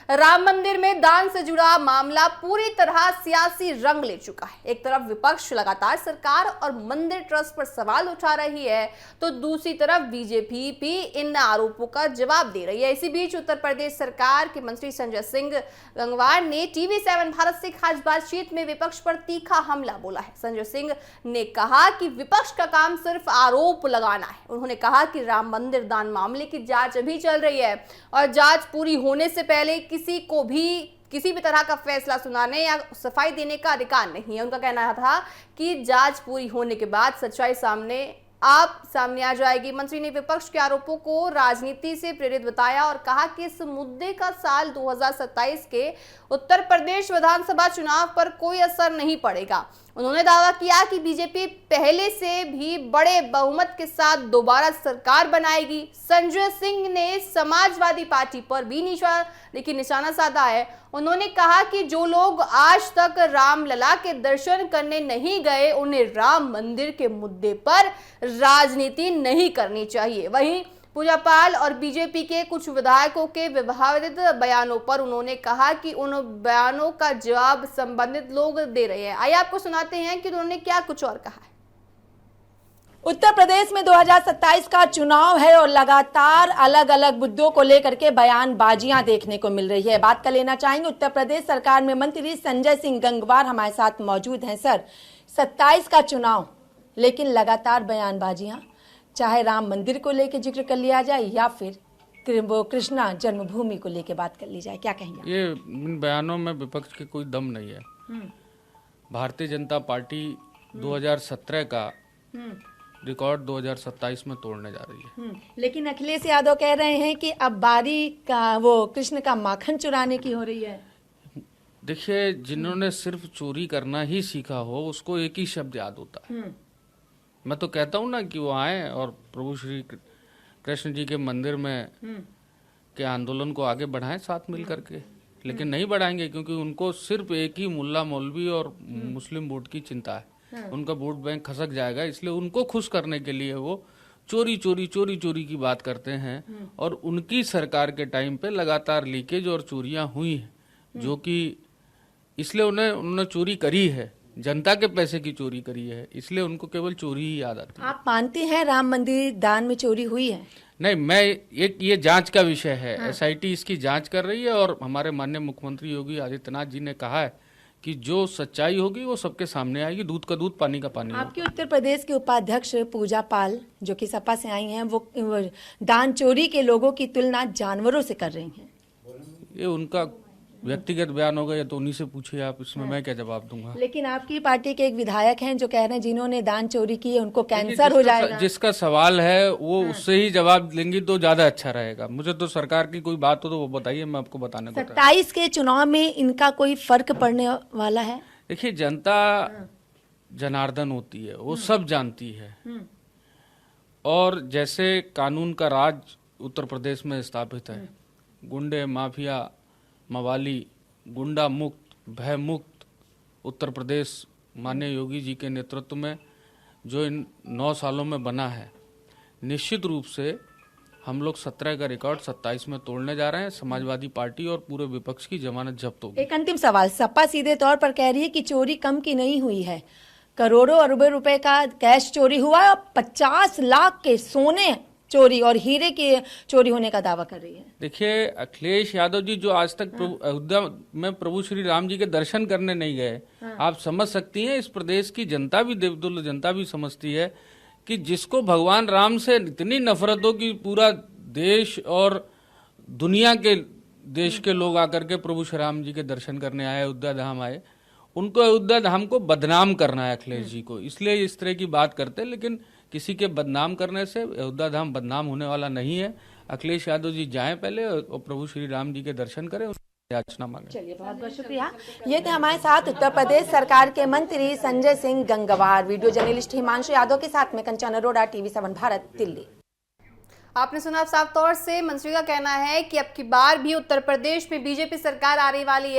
राम मंदिर में दान से जुड़ा मामला पूरी तरह सियासी रंग ले चुका है। एक तरफ विपक्ष लगातार सरकार और मंदिर ट्रस्ट पर सवाल उठा रही है, तो दूसरी तरफ बीजेपी भी इन आरोपों का जवाब दे रही है। इसी बीच उत्तर प्रदेश सरकार के मंत्री संजय सिंह गंगवार ने TV7 भारत से खास बातचीत में विपक्ष पर तीखा हमला बोला है। संजय सिंह ने कहा कि विपक्ष का काम सिर्फ आरोप लगाना है। उन्होंने कहा कि राम मंदिर दान मामले की जांच अभी चल रही है और जांच पूरी होने से पहले किसी को भी किसी भी तरह का फैसला सुनाने या सफाई देने का अधिकार नहीं है। उनका कहना था कि जांच पूरी होने के बाद सच्चाई सामने आ जाएगी। मंत्री ने विपक्ष के आरोपों को राजनीति से प्रेरित बताया और कहा कि इस मुद्दे का साल 2027 के उत्तर प्रदेश विधानसभा चुनाव पर कोई असर नहीं पड़ेगा। उन्होंने दावा किया कि बीजेपी पहले से भी बड़े बहुमत के साथ दोबारा सरकार बनाएगी। संजय सिंह ने समाजवादी पार्टी पर भी निशाना साधा है। उन्होंने कहा कि जो लोग आज तक रामलला के दर्शन करने नहीं गए, उन्हें राम मंदिर के मुद्दे पर राजनीति नहीं करनी चाहिए। वहीं पूजा पाल और बीजेपी के कुछ विधायकों के विवादित बयानों पर उन्होंने कहा कि उन बयानों का जवाब संबंधित लोग दे रहे हैं। आइए आपको सुनाते हैं कि उन्होंने क्या कुछ और कहा है। उत्तर प्रदेश में 2027 का चुनाव है और लगातार अलग अलग मुद्दों को लेकर के बयानबाजियां देखने को मिल रही है। बात कर लेना चाहेंगे उत्तर प्रदेश सरकार में मंत्री संजय सिंह गंगवार हमारे साथ मौजूद हैं। सर, 27 का चुनाव, लेकिन लगातार बयानबाजियां, चाहे राम मंदिर को लेकर जिक्र कर लिया जाए या फिर कृष्णा जन्मभूमि को लेकर बात कर ली जाए, क्या कहेंगे? ये इन बयानों में विपक्ष के कोई दम नहीं है। भारतीय जनता पार्टी 2017 का रिकॉर्ड 2027 में तोड़ने जा रही है। लेकिन अखिलेश यादव कह रहे हैं कि अब बारी का वो कृष्ण का माखन चुराने की हो रही है। देखिए, जिन्होंने सिर्फ चोरी करना ही सीखा हो उसको एक ही शब्द याद होता है। मैं तो कहता हूँ ना कि वो आए और प्रभु श्री कृष्ण जी के मंदिर में के आंदोलन को आगे बढ़ाएं साथ मिल करके, लेकिन नहीं बढ़ाएंगे क्योंकि उनको सिर्फ एक ही मुल्ला मौलवी और मुस्लिम वोट की चिंता है। उनका वोट बैंक खसक जाएगा, इसलिए उनको खुश करने के लिए वो चोरी चोरी की बात करते हैं। और उनकी सरकार के टाइम पे लगातार लीकेज और चोरियां हुई हैं, जो कि इसलिए उन्होंने चोरी करी है, जनता के पैसे की चोरी करी है, इसलिए उनको केवल चोरी ही याद आती है। आप मानते हैं राम मंदिर दान में चोरी हुई है? नहीं, ये जांच का विषय है। SIT इसकी जांच कर रही है और हमारे माननीय मुख्यमंत्री योगी आदित्यनाथ जी ने कहा है कि जो सच्चाई होगी वो सबके सामने आएगी। दूध का दूध, पानी का पानी। आपके उत्तर प्रदेश के उपाध्यक्ष पूजा पाल, जो कि सपा से आई हैं, वो दान चोरी के लोगों की तुलना जानवरों से कर रही हैं। ये उनका व्यक्तिगत बयान होगा, या तो उन्हीं से पूछिए आप, इसमें मैं क्या जवाब दूंगा। लेकिन आपकी पार्टी के एक विधायक हैं जो कह रहे हैं जिन्होंने दान चोरी की है उनको कैंसर हो जाएगा। जिसका सवाल है वो उससे ही जवाब लेंगी तो ज्यादा अच्छा रहेगा। मुझे तो सरकार की कोई बात हो तो वो बताइए, मैं आपको बताने को। 27 के चुनाव में इनका कोई फर्क पड़ने वाला है? देखिए, जनता जनार्दन होती है, वो सब जानती है। और जैसे कानून का राज उत्तर प्रदेश में स्थापित है, गुंडे माफिया मवाली गुंडा मुक्त भय मुक्त उत्तर प्रदेश माननीय योगी जी के नेतृत्व में जो इन 9 सालों में बना है, निश्चित रूप से हम लोग 17 का रिकॉर्ड 27 में तोड़ने जा रहे हैं। समाजवादी पार्टी और पूरे विपक्ष की जमानत जब्त होगी। एक अंतिम सवाल, सपा सीधे तौर पर कह रही है कि चोरी कम की नहीं हुई है, करोड़ों अरबों रुपए का कैश चोरी हुआ है और 50 लाख के सोने चोरी और हीरे की चोरी होने का दावा कर रही है। देखिए, अखिलेश यादव जी जो आज तक अयोध्या में प्रभु श्री राम जी के दर्शन करने नहीं गए, आप समझ सकती हैं, इस प्रदेश की जनता भी, देवतुल्य जनता भी समझती है कि जिसको भगवान राम से इतनी नफरत हो कि पूरा देश और दुनिया के देश के लोग आकर के प्रभु श्री राम जी के दर्शन करने आए, अयोध्या धाम आए, उनको अयोध्या धाम को बदनाम करना है अखिलेश जी को, इसलिए इस तरह की बात करते हैं। लेकिन किसी के बदनाम करने से अयोध्या धाम बदनाम होने वाला नहीं है। अखिलेश यादव जी जाएं पहले और प्रभु श्री राम जी के दर्शन करें, याचना मांगे। चलिए, बहुत बहुत शुक्रिया। ये थे हमारे साथ उत्तर प्रदेश सरकार के मंत्री संजय सिंह गंगवार। वीडियो जर्नलिस्ट हिमांशु यादव के साथ में कंचन अरोड़ा, TV7 भारत, दिल्ली। आपने सुना साफ तौर से मंत्री का कहना है कि अब की बार भी उत्तर प्रदेश में बीजेपी सरकार आने वाली है।